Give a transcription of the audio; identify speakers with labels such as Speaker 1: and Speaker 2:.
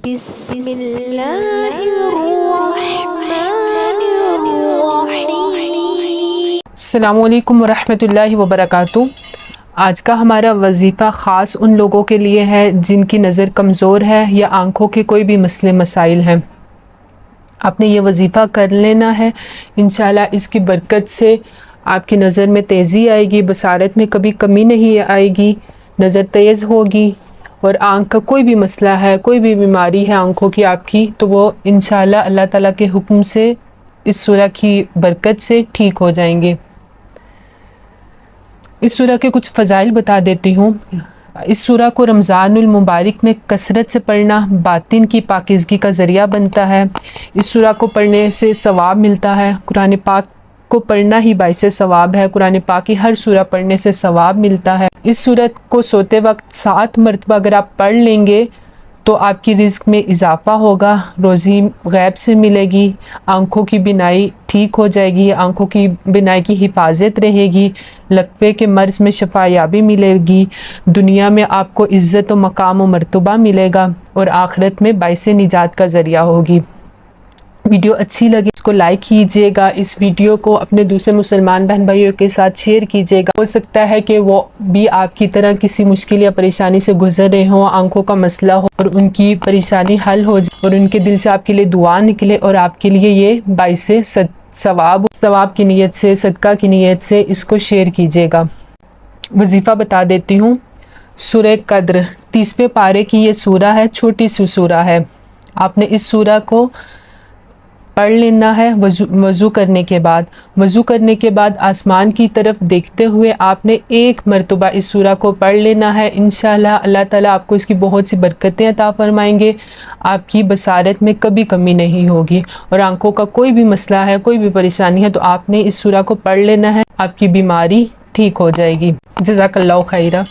Speaker 1: بسم اللہ الرحمن الرحیم۔
Speaker 2: السلام علیکم ورحمۃ اللہ وبرکاتہ۔ آج کا ہمارا وظیفہ خاص ان لوگوں کے لیے ہے جن کی نظر کمزور ہے یا آنکھوں کے کوئی بھی مسئلے مسائل ہیں۔ آپ نے یہ وظیفہ کر لینا ہے، انشاءاللہ اس کی برکت سے آپ کی نظر میں تیزی آئے گی، بصارت میں کبھی کمی نہیں آئے گی، نظر تیز ہوگی، اور آنکھ کا کوئی بھی مسئلہ ہے، کوئی بھی بیماری ہے آنکھوں کی آپ کی، تو وہ انشاءاللہ اللہ تعالیٰ کے حکم سے اس سورہ کی برکت سے ٹھیک ہو جائیں گے۔ اس سورہ کے کچھ فضائل بتا دیتی ہوں۔ اس سورہ کو رمضان المبارک میں کثرت سے پڑھنا باطن کی پاکیزگی کا ذریعہ بنتا ہے۔ اس سورہ کو پڑھنے سے ثواب ملتا ہے۔ قرآن پاک کو پڑھنا ہی باعث ثواب ہے۔ قرآن پاک کی ہر سورہ پڑھنے سے ثواب ملتا ہے۔ اس سورت کو سوتے وقت 7 مرتبہ اگر آپ پڑھ لیں گے تو آپ کی رزق میں اضافہ ہوگا، روزی غیب سے ملے گی، آنکھوں کی بینائی ٹھیک ہو جائے گی، آنکھوں کی بینائی کی حفاظت رہے گی، لقوے کے مرض میں شفا یابی ملے گی، دنیا میں آپ کو عزت و مقام و مرتبہ ملے گا، اور آخرت میں باعث نجات کا ذریعہ ہوگی۔ ویڈیو اچھی لگے اس کو لائک کیجئے گا، اس ویڈیو کو اپنے دوسرے مسلمان بہن بھائیوں کے ساتھ شیئر کیجئے گا۔ ہو سکتا ہے کہ وہ بھی آپ کی طرح کسی مشکل یا پریشانی سے گزر رہے ہوں، آنکھوں کا مسئلہ ہو اور ان کی پریشانی حل ہو جائے اور ان کے دل سے آپ کے لیے دعا نکلے، اور آپ کے لیے یہ باعث ثواب کی نیت سے، صدقہ کی نیت سے اس کو شیئر کیجئے گا۔ وظیفہ بتا دیتی ہوں۔ سورہ قدر 30ویں پارے کی یہ سورہ ہے، چھوٹی سی سورہ ہے۔ آپ نے اس سورہ کو پڑھ لینا ہے وضو کرنے کے بعد۔ وضو کرنے کے بعد آسمان کی طرف دیکھتے ہوئے آپ نے 1 مرتبہ اس سورہ کو پڑھ لینا ہے۔ انشاءاللہ اللہ تعالیٰ آپ کو اس کی بہت سی برکتیں عطا فرمائیں گے، آپ کی بصارت میں کبھی کمی نہیں ہوگی، اور آنکھوں کا کوئی بھی مسئلہ ہے، کوئی بھی پریشانی ہے تو آپ نے اس سورہ کو پڑھ لینا ہے، آپ کی بیماری ٹھیک ہو جائے گی۔ جزاک اللہ خیرہ۔